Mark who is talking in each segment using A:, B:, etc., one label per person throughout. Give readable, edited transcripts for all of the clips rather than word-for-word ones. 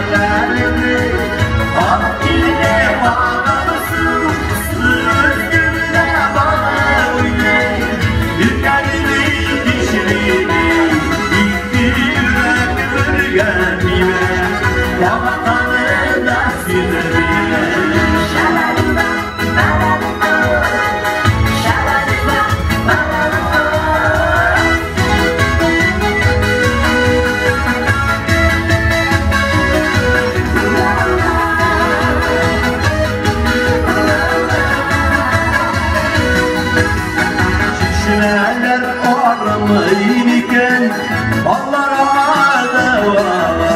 A: hayallerini Akile bağlamışsın Sözgünle bana oynayın Ülkenimi dişliğimi İkti yürekleri gelmeye Yavatanın da sinirli Şişmeler aramayken Allah'a deva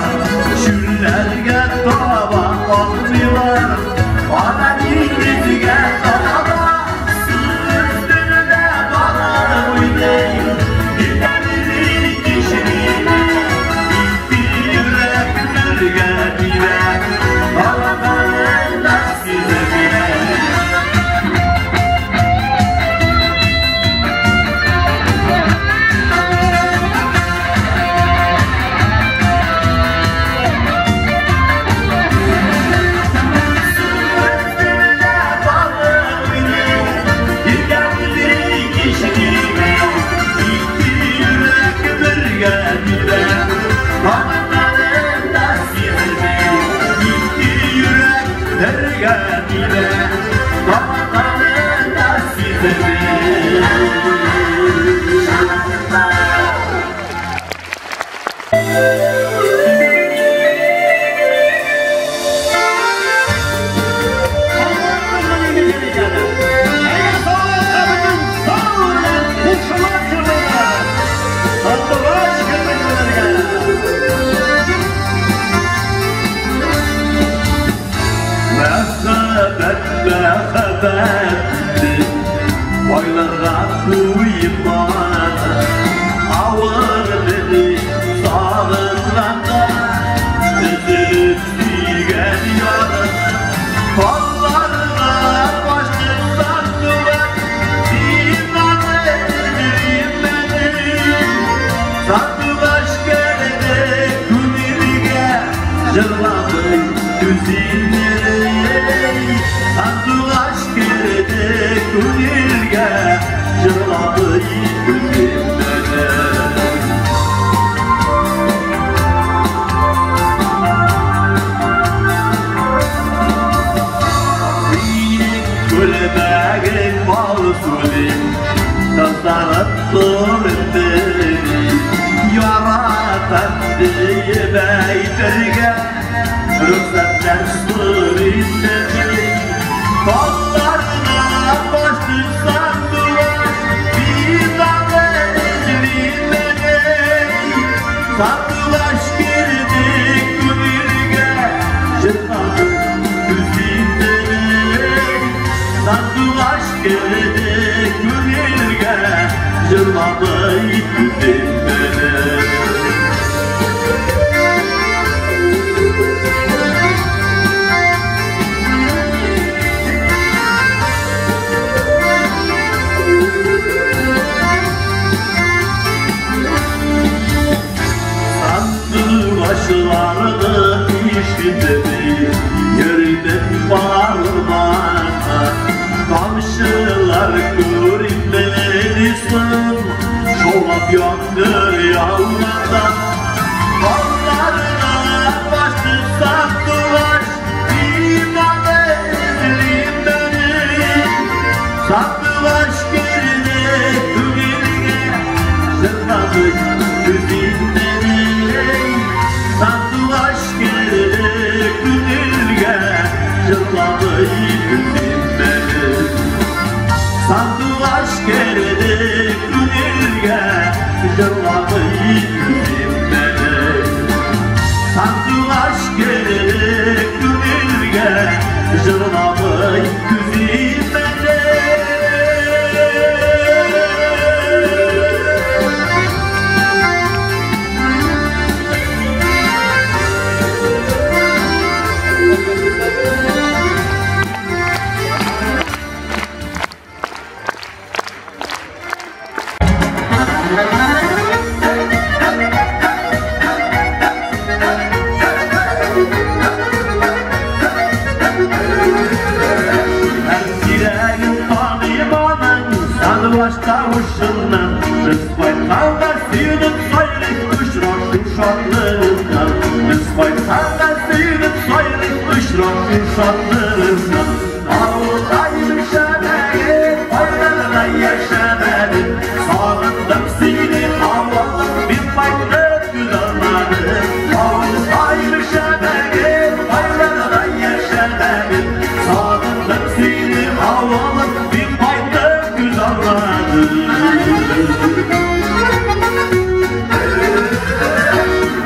A: Şüllerge tava olmuyor Bana dizge tava Sözlüğüne bana oynayın Dilleri dişliğini İkti yürekler gelmeye Allah'ın da size Boylarga kuymadı Ağır dedi sağlığında Üzülüp suygen yarın Kollarına başlıktan duvar İmanı edildim beni Sattılaş geldi kumirge Jırladı düzinleri Sattılaş geldi kumirge Jırladı düzinleri Kulübeğin mağsulim Tasarıttır beni Yaratan diye beytirge Rüksatler süründeni Kollarına başlıksan duvar Bir damla edilin beni Sattılaş girdik kumirge Jırladı düzinleri Sattılaş geldi kumirge Jırladı düzinleri Başlardı işitedi Yerden bağırmana Kamşılar görüp beni sın Şolap yandır yalmadan Kollarına başlıksan dolaş İmanı ezlim beni Sattılaş geride tügelge Zırladı düzinleri Sattılaş geride tügelge Zırladı düzinleri Sattılaş geride tügelge Zırladı düzinleri Sattılaş geride tügelge Zırladı düzinleri
B: Thank you.
A: kavuşundan Rızkay kavga suyunun sayılık Uşrak uşaklığından Rızkay kavga suyunun sayılık Uşrak uşaklığından Ağlayım şemeği Faydalara yaşamadım Sağındım seni havalı Bir farklı güzelmadım Ağlayım şemeği Faydalara yaşamadım Sağındım seni havalı Bir farklı güzelmadım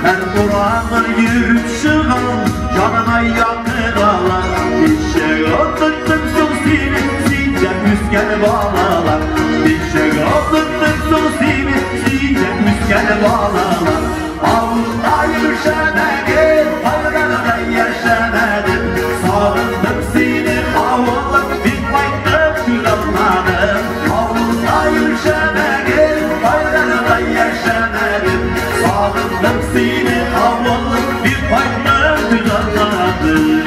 A: Her Kur'an'ın yürüp çıkan Canıma yakın alan Bir şey öldürdüm son seni Sizce müsken bağlalar Bir şey öldürdüm son seni Sizce müsken bağlalar Ağlayım şemeği Faydalara yaşamadım Sağındım seni havalı Bir farklı güzelmadım Ağlayım şemeği Faydalara yaşamadım Sağındım seni havalı Bir farklı güzelmadım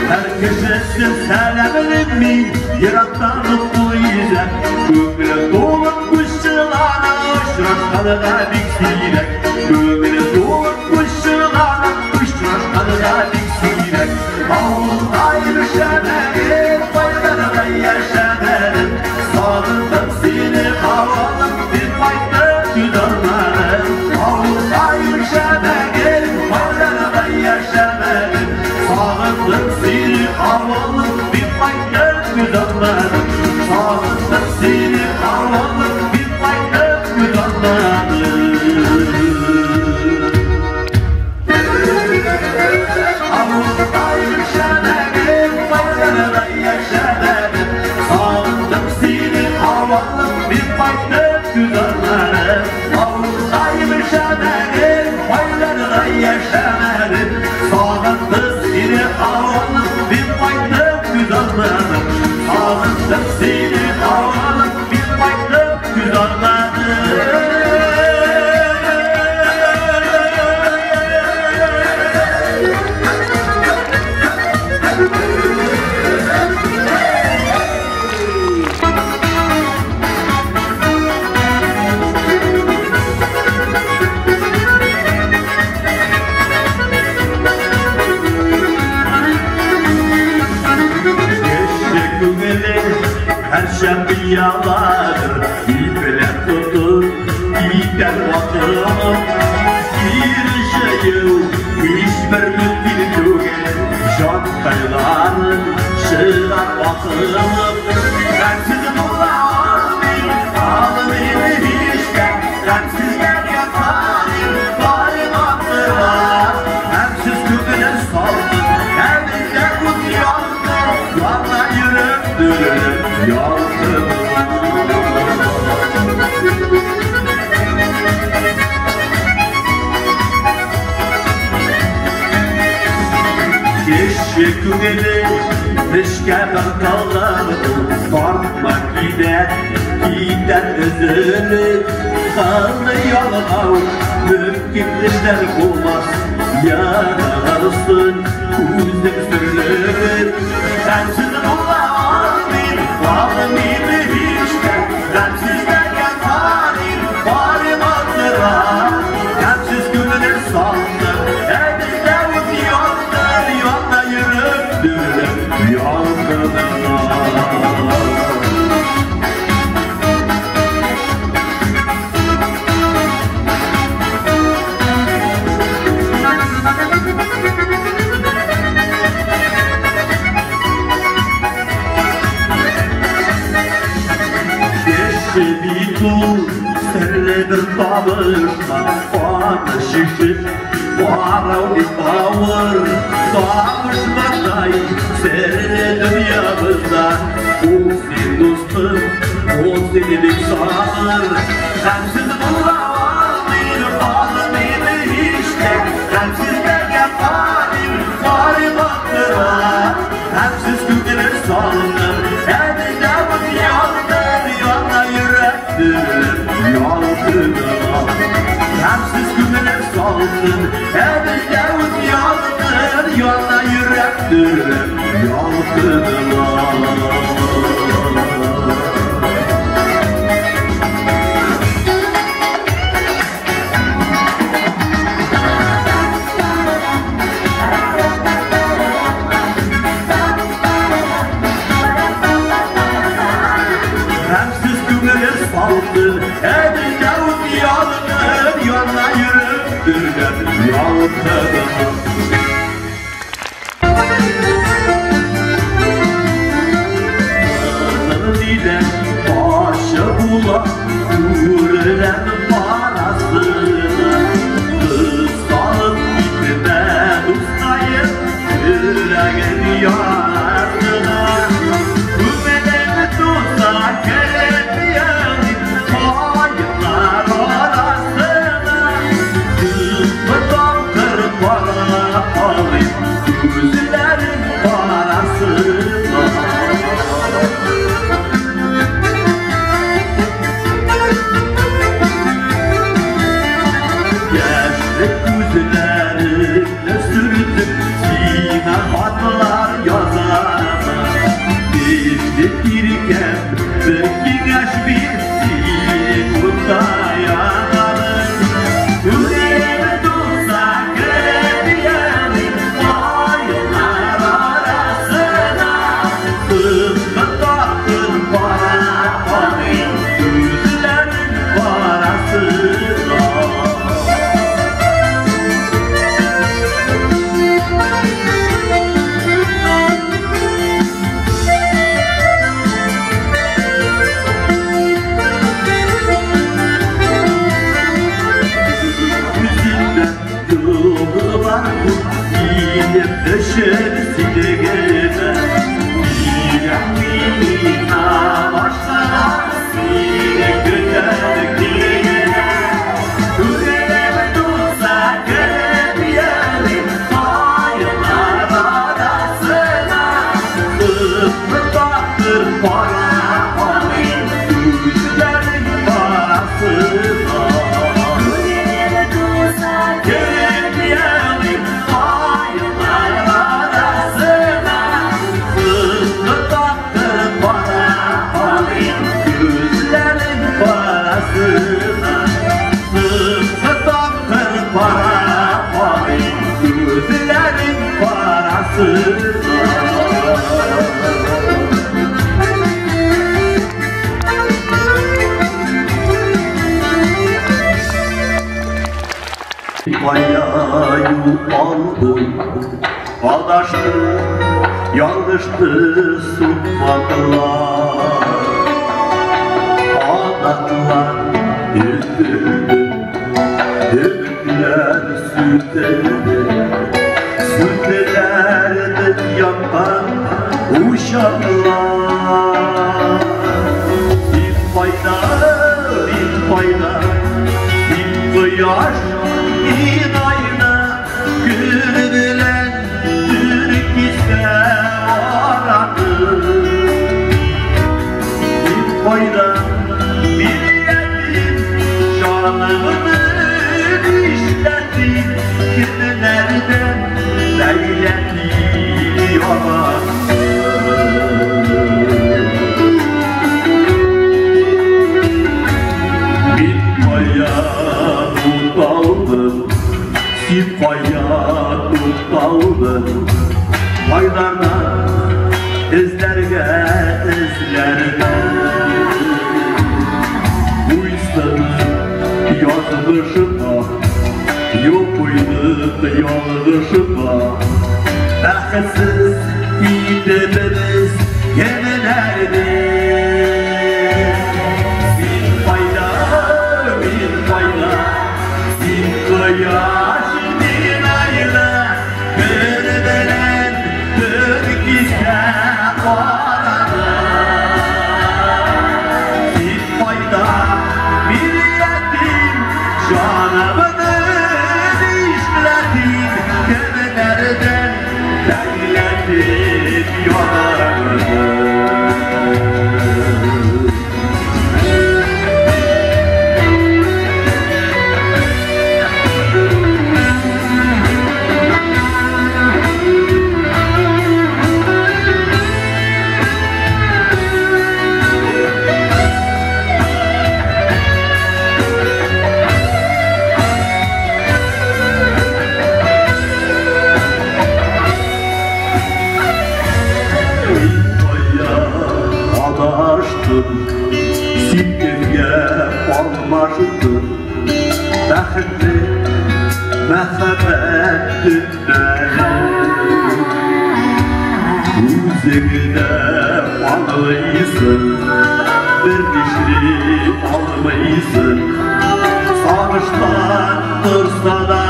A: Herkesin selamını mi Yarattan mutlu yüzek Gömüle dolup kuşçularına Uçraşkalı da diksirek Gömüle dolup kuşçularına Uçraşkalı da diksirek Ağlayım şemeği Faydalara yaşamadım Sağındım seni havalı Bir farklı güzelmadım Ağlayım şemeği Faydalara yaşamadım Sağındım seni havalı Bir farklı güzelmadım Sağındım seni havalı Bir farklı güzelmadım Ağlayım şemeği Faydalara yaşamadım Sağındım seni havalı Bir farklı güzelmadım Ağlayım şemeği Faydalara yaşamadım Sağındım seni havalı Bir farklı güzelmadım Sağındım seni havalı Bir farklı güzelmadım Perşembe yağlardır İple tutun İyiden batırım Girişeyim Hiçbir müddet tügen Can kaylarım Şırak batırım Sensiz bulamazdım Alım beni hiçten Sensiz gel yaparım Bari batırım Hemsiz kübüne saldım Evinde kut yandım Yanla yürüdüm Yandım Teşekkür ederim Teşke ben kaldım Farkma gider Gider özünü Kanlı yalan Mümkünler olmaz Yararsın Uzun sürülür Sensiz bulamazdım Varım gibi hiçten Sensizden yaparım Varım hatıra Sensiz gönüle sandım Elimde unuyordur Yolda yürüdüm Yolda Serle bir tavırma Bana şişir Bana bir tavır Tavışmaday Serle dünyamızda O sen dostum O seni bir sağır Sensiz bulamazdım Alım beni hiçte Sensizden yaparım Varım hatıra Hemsiz gündüler saldım Elinde bu yandır Yana yürektir Yandır Hemsiz gündüler saldım Yavuz yaldır, yana yürektir yalgınlar. Hemsiz güvele saldır, Yavuz yaldır, yana yürektir yalgınlar. Başı bula, gürlen parasını Kıskalıp gitme ustayım, yüreğin yarasına Güvenimi tutsa keremiyelim, hayırlar arasına Kızmıdan kır para alayım, gözlerin parasına Hatlar yazana Dişletirken belki yaş bitsin Dayanalım Yüreğime tutsa keremiyelim Hayırlar arasına Sızma taktın para alayım Yüzlerin parasına Düşersine gelme Yüreğimine başlar Sine güzelliğine Yüreğime tutsa keremiyelim Hayırlar arasına Sızlı taktır para alayım Yüzlerin parasına Yüreğime tutsa keremiyelim Sırtı taktır para alayım Gözlerin parasına Bayağı aldım Adaştı, yanlıştı tutmadılar Anlattılar, üzüldüm Dövdüler sütleri Sütlerden yakan uşaklar Bir fayda, bir fayda Bir kıyaş, bir ayna Gülülen Türk ise aradı Bir fayda, bir yetim Şanımını işledi Kimlerden leyleti yaladı Bir paya tutaldım Bir paya tutaldım Paylarına izlerge izlerge Yazılışıma yok muydu yanlışıma Bahtsız gidememiz yemelerde Bir fayda, bir fayda Bir kıyaş, bir ayna Kırıveren Türk ise arada Bir fayda, bir yetim Canımını işledim Gemelerden Leyletim yollarını mehabbet tütleri Üzerine almışsın bir dişli almışsın Sarışlandırsa da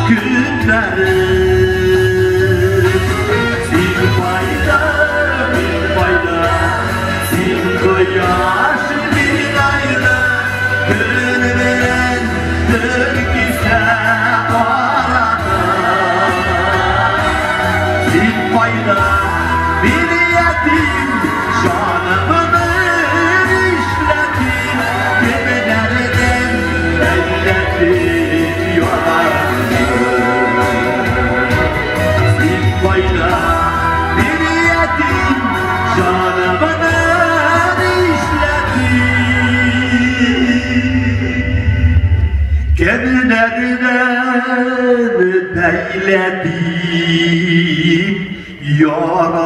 A: günleri Sil fayda, bil fayda Sil koyaş bir ayrı Gönlümün dörgüse arada Sil fayda, bir yetim Canımını işledim Yeminlerden elledim yorardım Sil fayda, bir yetim Canımını Kemlerden beyledim yaramı